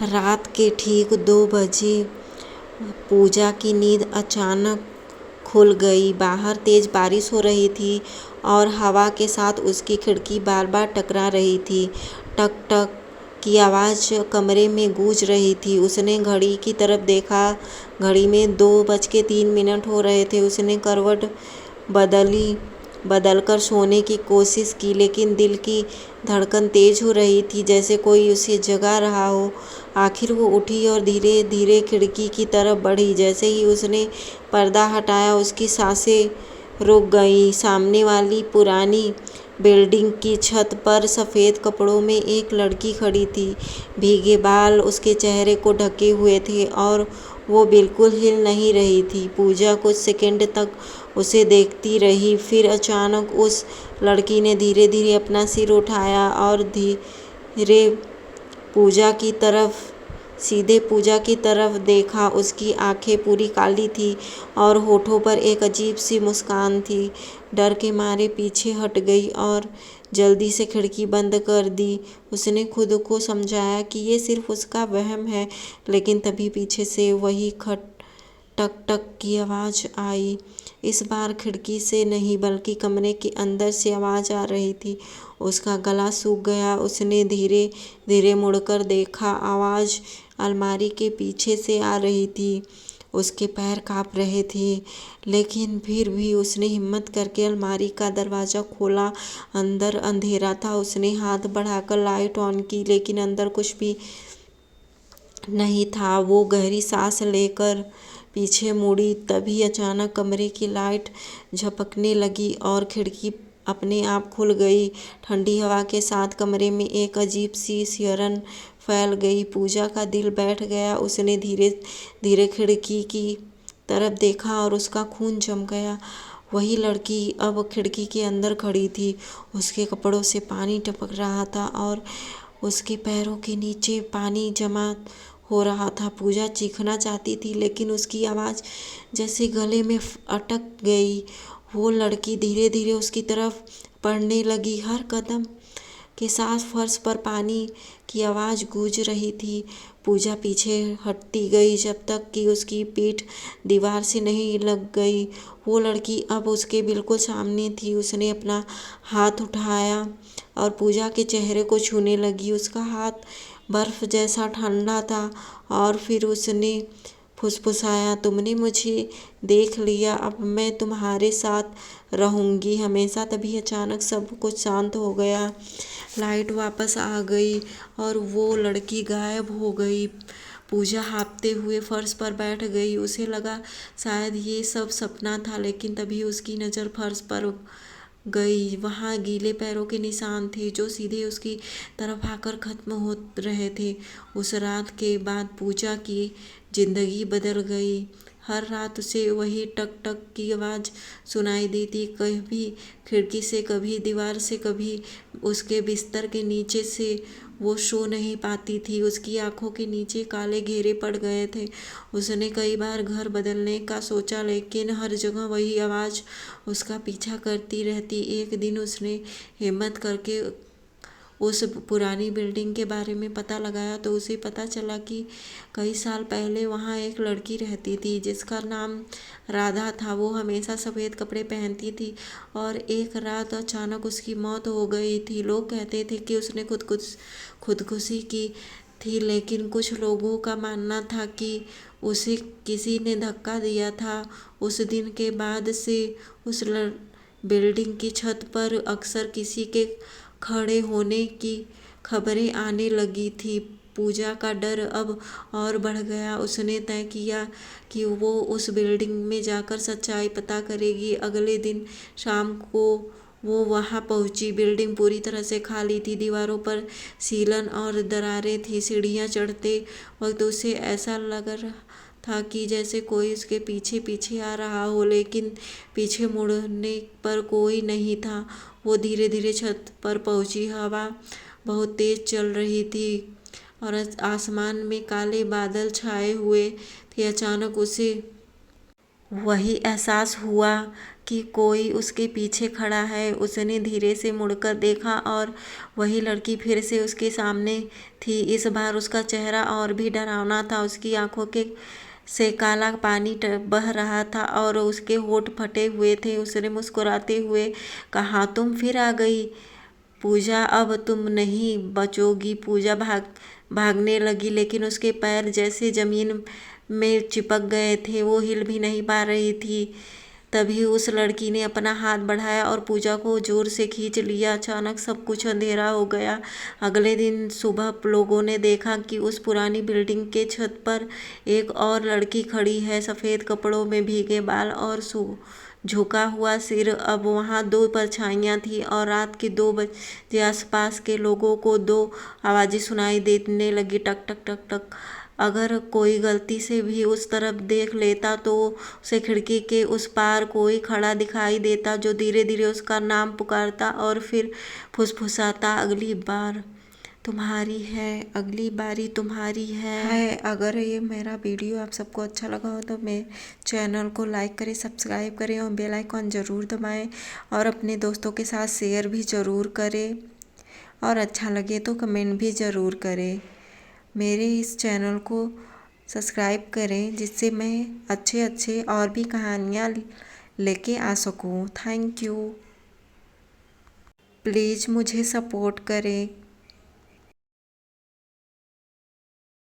रात के ठीक 2 बजे पूजा की नींद अचानक खुल गई। बाहर तेज बारिश हो रही थी और हवा के साथ उसकी खिड़की बार बार टकरा रही थी। टक टक की आवाज़ कमरे में गूंज रही थी। उसने घड़ी की तरफ देखा। घड़ी में 2:03 हो रहे थे। उसने करवट बदलकर सोने की कोशिश की, लेकिन दिल की धड़कन तेज हो रही थी, जैसे कोई उसे जगा रहा हो। आखिर वो उठी और धीरे धीरे खिड़की की तरफ बढ़ी। जैसे ही उसने पर्दा हटाया, उसकी सांसें रुक गईं। सामने वाली पुरानी बिल्डिंग की छत पर सफ़ेद कपड़ों में एक लड़की खड़ी थी। भीगे बाल उसके चेहरे को ढके हुए थे और वो बिल्कुल हिल नहीं रही थी। पूजा कुछ सेकंड तक उसे देखती रही। फिर अचानक उस लड़की ने धीरे धीरे अपना सिर उठाया और धीरे पूजा की तरफ सीधे पूजा की तरफ देखा। उसकी आंखें पूरी काली थी और होठों पर एक अजीब सी मुस्कान थी। डर के मारे पीछे हट गई और जल्दी से खिड़की बंद कर दी। उसने खुद को समझाया कि ये सिर्फ उसका वहम है, लेकिन तभी पीछे से वही खट टक टक की आवाज़ आई। इस बार खिड़की से नहीं, बल्कि कमरे के अंदर से आवाज़ आ रही थी। उसका गला सूख गया। उसने धीरे धीरे मुड़कर देखा। आवाज़ अलमारी के पीछे से आ रही थी। उसके पैर काँप रहे थे, लेकिन फिर भी उसने हिम्मत करके अलमारी का दरवाज़ा खोला। अंदर अंधेरा था। उसने हाथ बढ़ाकर लाइट ऑन की, लेकिन अंदर कुछ भी नहीं था। वो गहरी सांस लेकर पीछे मुड़ी। तभी अचानक कमरे की लाइट झपकने लगी और खिड़की अपने आप खुल गई। ठंडी हवा के साथ कमरे में एक अजीब सी सिहरन फैल गई। पूजा का दिल बैठ गया। उसने धीरे धीरे खिड़की की तरफ देखा और उसका खून जम गया। वही लड़की अब खिड़की के अंदर खड़ी थी। उसके कपड़ों से पानी टपक रहा था और उसके पैरों के नीचे पानी जमा हो रहा था। पूजा चीखना चाहती थी, लेकिन उसकी आवाज़ जैसे गले में अटक गई। वो लड़की धीरे धीरे उसकी तरफ बढ़ने लगी। हर कदम के साथ फर्श पर पानी की आवाज़ गूंज रही थी। पूजा पीछे हटती गई, जब तक कि उसकी पीठ दीवार से नहीं लग गई। वो लड़की अब उसके बिल्कुल सामने थी। उसने अपना हाथ उठाया और पूजा के चेहरे को छूने लगी। उसका हाथ बर्फ़ जैसा ठंडा था और फिर उसने फुसफुसाया, तुमने मुझे देख लिया, अब मैं तुम्हारे साथ रहूँगी हमेशा। तभी अचानक सब कुछ शांत हो गया। लाइट वापस आ गई और वो लड़की गायब हो गई। पूजा हाँफते हुए फर्श पर बैठ गई। उसे लगा शायद ये सब सपना था, लेकिन तभी उसकी नज़र फर्श पर गई। वहाँ गीले पैरों के निशान थे जो सीधे उसकी तरफ आकर खत्म हो रहे थे। उस रात के बाद पूजा की जिंदगी बदल गई। हर रात उसे वही टक टक की आवाज़ सुनाई देती, कभी खिड़की से, कभी दीवार से, कभी उसके बिस्तर के नीचे से। वो सो नहीं पाती थी। उसकी आंखों के नीचे काले घेरे पड़ गए थे। उसने कई बार घर बदलने का सोचा, लेकिन हर जगह वही आवाज़ उसका पीछा करती रहती। एक दिन उसने हिम्मत करके उस पुरानी बिल्डिंग के बारे में पता लगाया, तो उसे पता चला कि कई साल पहले वहाँ एक लड़की रहती थी जिसका नाम राधा था। वो हमेशा सफ़ेद कपड़े पहनती थी और एक रात अचानक उसकी मौत हो गई थी। लोग कहते थे कि उसने खुदकुशी की थी, लेकिन कुछ लोगों का मानना था कि उसे किसी ने धक्का दिया था। उस दिन के बाद से उस बिल्डिंग की छत पर अक्सर किसी के खड़े होने की खबरें आने लगी थी। पूजा का डर अब और बढ़ गया। उसने तय किया कि वो उस बिल्डिंग में जाकर सच्चाई पता करेगी। अगले दिन शाम को वो वहाँ पहुँची। बिल्डिंग पूरी तरह से खाली थी। दीवारों पर सीलन और दरारें थी। सीढ़ियाँ चढ़ते वक्त उसे ऐसा लग रहा था कि जैसे कोई उसके पीछे पीछे आ रहा हो, लेकिन पीछे मुड़ने पर कोई नहीं था। वो धीरे धीरे छत पर पहुंची। हवा बहुत तेज चल रही थी और आसमान में काले बादल छाए हुए थे। अचानक उसे वही एहसास हुआ कि कोई उसके पीछे खड़ा है। उसने धीरे से मुड़कर देखा और वही लड़की फिर से उसके सामने थी। इस बार उसका चेहरा और भी डरावना था। उसकी आंखों के से काला पानी बह रहा था और उसके होंठ फटे हुए थे। उसने मुस्कुराते हुए कहा, तुम फिर आ गई पूजा, अब तुम नहीं बचोगी। पूजा भागने लगी, लेकिन उसके पैर जैसे जमीन में चिपक गए थे, वो हिल भी नहीं पा रही थी। तभी उस लड़की ने अपना हाथ बढ़ाया और पूजा को जोर से खींच लिया। अचानक सब कुछ अंधेरा हो गया। अगले दिन सुबह लोगों ने देखा कि उस पुरानी बिल्डिंग के छत पर एक और लड़की खड़ी है, सफ़ेद कपड़ों में, भीगे बाल और झुका हुआ सिर। अब वहाँ दो परछाइयाँ थीं और रात के 2 बजे आसपास के लोगों को 2 आवाज़ें सुनाई देने लगी, टक टक टक टक। अगर कोई गलती से भी उस तरफ देख लेता तो उसे खिड़की के उस पार कोई खड़ा दिखाई देता, जो धीरे धीरे उसका नाम पुकारता और फिर फुसफुसाता, अगली बार तुम्हारी है, अगली बारी तुम्हारी है। अगर ये मेरा वीडियो आप सबको अच्छा लगा हो तो मेरे चैनल को लाइक करें, सब्सक्राइब करें और बेल आइकॉन ज़रूर दबाएं और अपने दोस्तों के साथ शेयर भी ज़रूर करें और अच्छा लगे तो कमेंट भी ज़रूर करें। मेरे इस चैनल को सब्सक्राइब करें जिससे मैं अच्छे अच्छे और भी कहानियाँ लेके आ सकूँ। Thank you. प्लीज़ मुझे सपोर्ट करें।